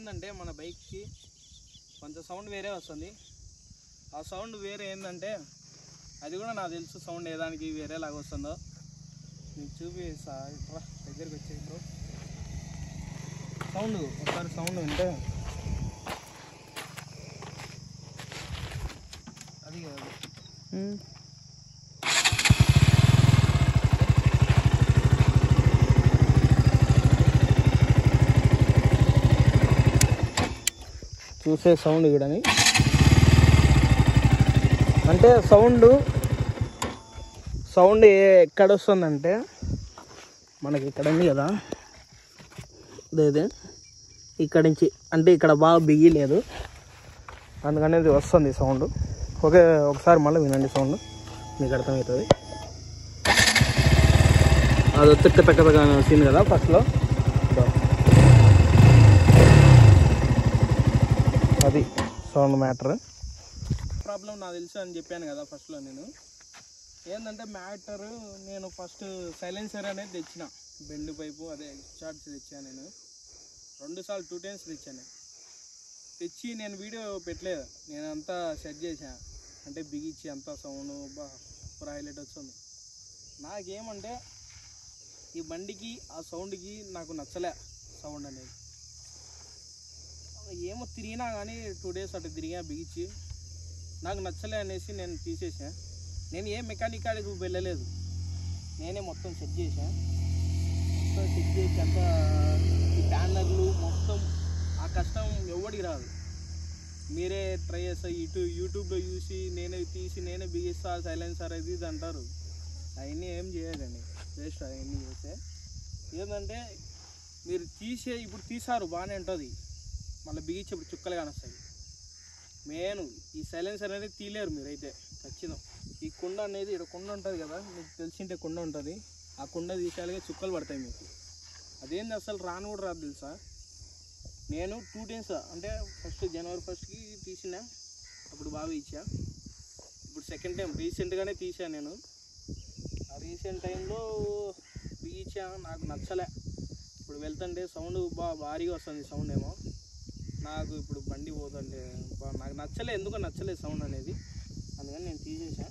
ఏంటంటే మన బైక్కి కొంచెం సౌండ్ వేరే వస్తుంది. ఆ సౌండ్ వేరే ఏంటంటే అది కూడా నాకు తెలుసు సౌండ్ ఏదానికి వేరేలాగా వస్తుందో. మీకు చూపిస్తా, ఇట్లా దగ్గరికి వచ్చే బ్రో. సౌండ్ ఒకసారి సౌండ్ వింటే అది కాదు. చూసే సౌండ్ కూడా అంటే సౌండ్ ఎక్కడ వస్తుందంటే మనకి ఇక్కడ ఉంది కదా, అదే ఇక్కడి నుంచి, అంటే ఇక్కడ బాగా బిగిలేదు, అందుకని ఇది వస్తుంది సౌండ్. ఒకసారి మళ్ళీ వినండి సౌండ్, మీకు అర్థమవుతుంది. అది వచ్చి పెక్క సీన్ కదా ఫస్ట్లో, అది సౌండ్ మ్యాటర్. ప్రాబ్లం నాకు తెలుసు అని చెప్పాను కదా ఫస్ట్లో. నేను ఏంటంటే మ్యాటరు, నేను ఫస్ట్ సైలెన్సర్ అనేది తెచ్చిన, బెండ్ పైపు అదే షార్ట్స్ తెచ్చాను. నేను 2 సార్లు 2 టైమ్స్ తెచ్చాను. తెచ్చి నేను వీడియో పెట్టలేదు, నేను అంతా సెట్ చేశాను. అంటే బిగించి అంతా సౌండ్ బాగా హైలైట్ వచ్చింది. నాకేమంటే ఈ బండికి ఆ సౌండ్కి నాకు నచ్చలే సౌండ్ అనేది. ఏమో తిరిగినా కానీ 2 డేస్ అటు తిరిగా బిగించి నాకు నచ్చలే అనేసి నేను తీసేసా. నేను ఏ మెకానిక్ కాడికి వెళ్ళలేదు, నేనే మొత్తం సెట్ చేసా. సెట్ చేసి అంతా ఈ ప్యానర్లు మొత్తం, ఆ కష్టం ఎవడికి రాదు. మీరే ట్రై చేస్తా, యూట్యూబ్లో చూసి నేనే తీసి నేనే బిగిస్తా సైలెన్సర్ అది ఇది అంటారు. అవన్నీ ఏం చేయదండి, వేస్ట్ అవన్నీ చేస్తే. ఏంటంటే మీరు ఇప్పుడు తీసారు బాగానే ఉంటుంది, మళ్ళీ బిగించేప్పుడు చుక్కలు కానొస్తాయి. మెయిన్ ఈ సైలెన్సర్ అనేది తీయలేరు మీరైతే ఖచ్చితం. ఈ కుండ అనేది ఇక్కడ కుండ ఉంటుంది కదా, మీకు తెలిసింటే కుండ ఉంటుంది, ఆ కుండ తీసేయాలిగా చుక్కలు పడతాయి మీకు. అదేంది అసలు రాను కూడా రాదు తెలుసా. నేను 2 టైమ్స్, అంటే ఫస్ట్ జనవరి 1కి తీసిన, అప్పుడు బాగా ఇచ్చా. ఇప్పుడు సెకండ్ టైం రీసెంట్గానే తీసాను నేను. ఆ రీసెంట్ టైంలో బిగించా, నాకు నచ్చలే. ఇప్పుడు వెళ్తుంటే సౌండ్ భారీగా వస్తుంది సౌండ్ ఏమో. నాకు ఇప్పుడు బండి పోతుంటే నాకు నచ్చలే, ఎందుకో నచ్చలేదు సౌండ్ అనేది. అందుకని నేను తీసేసా.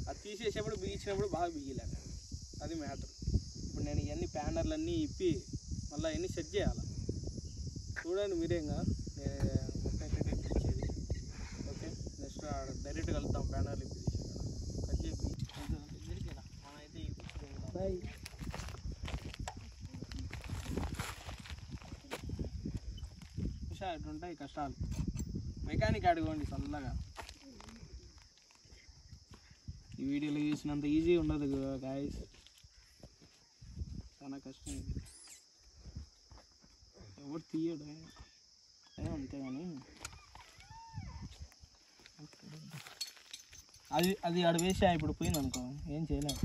అది తీసేసేప్పుడు బిగించినప్పుడు బాగా బిగిలే, అది మ్యాటర్. ఇప్పుడు నేను ఇవన్నీ ప్యానర్లన్నీ ఇప్పి మళ్ళీ అవన్నీ సెట్ చేయాలి. చూడండి మీరేగా మొత్తం ఎక్కడికి ఇచ్చేది. ఓకే, నెక్స్ట్ డైరెక్ట్ కలుద్దాం ప్యానర్లు ఇప్పి కట్ చేసి దగ్గరికేనా మనం అయితే ఇప్పించుకోవాలి. బాయ్. ఇట్లుంటాయి కష్టాలు, మెకానిక్ అడగండి చల్లగా. ఈ వీడియోలో చూసినంత ఈజీ ఉండదు గాయస్, చాలా కష్టం ఇది. ఎవరు తీయడు అంతే. కానీ అది అడవేసా, ఇప్పుడు పోయింది అనుకో, ఏం చేయలేము.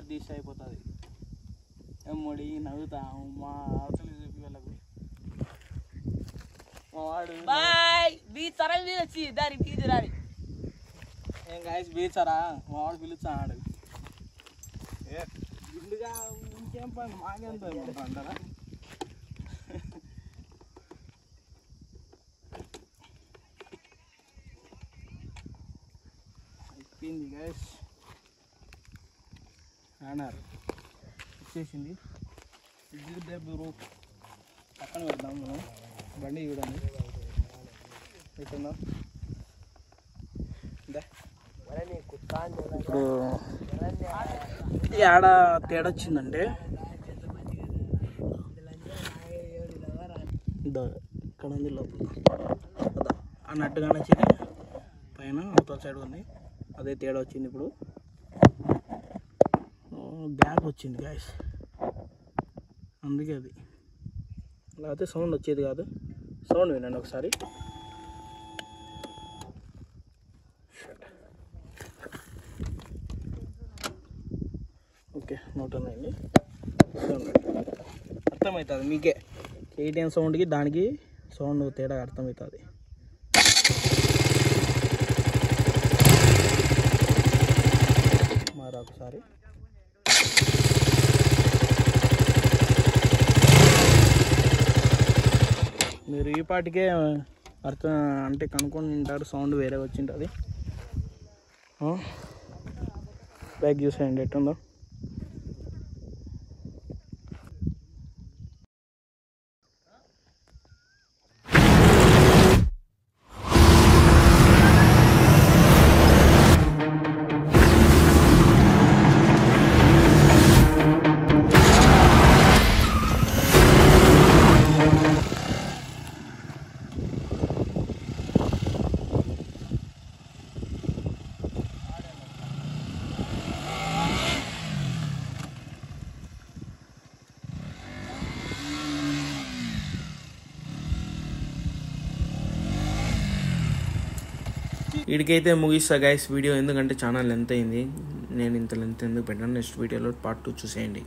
తీసి అయిపోతుంది. ఎమ్మడి నవ్వుతాము మా అవతల చెప్పి వాళ్ళకు. మా వాడు ఏం గాయస్ బీచరా, మా వాడు పిలుస్తాడు. గుండుగా ఇంకేం పని మాకేంత అంటారా. అయిపోయింది గాయస్, అన్నారు వచ్చేసింది. బ్రో పక్కన పెడదాం మనం. బండి చూడండి ఎట్టుందా. ఇప్పుడు ఏడ తేడా వచ్చిందంటే ఇక్కడ ఉంది లోపల అన్నట్టుగానే వచ్చింది, పైన అవతల సైడ్ ఉంది, అదే తేడా వచ్చింది. ఇప్పుడు బ్యాగ్ వచ్చింది గాయస్, అందుకే అది లేకపోతే సౌండ్ వచ్చేది కాదు. సౌండ్ వినండి ఒకసారి. ఓకే నోటనండి, అర్థమవుతుంది మీకే. కేటీఎం సౌండ్కి దానికి సౌండ్ తేడా అర్థమవుతుంది. మరి ఒకసారి మీరు ఈ పాటికే అర్థం అంటే కనుక్కొని ఉంటారు, సౌండ్ వేరే వచ్చింటుంది. బ్యాగ్ చూసేయండి ఎట్టుందో. వీడికైతే ముగిస్తా గైస్ వీడియో, ఎందుకంటే చాలా లెంత్ అయింది. నేను ఇంత లెంత్ ఎందుకు పెట్టాను. నెక్స్ట్ వీడియోలో పార్ట్ 2 చూసేయండి.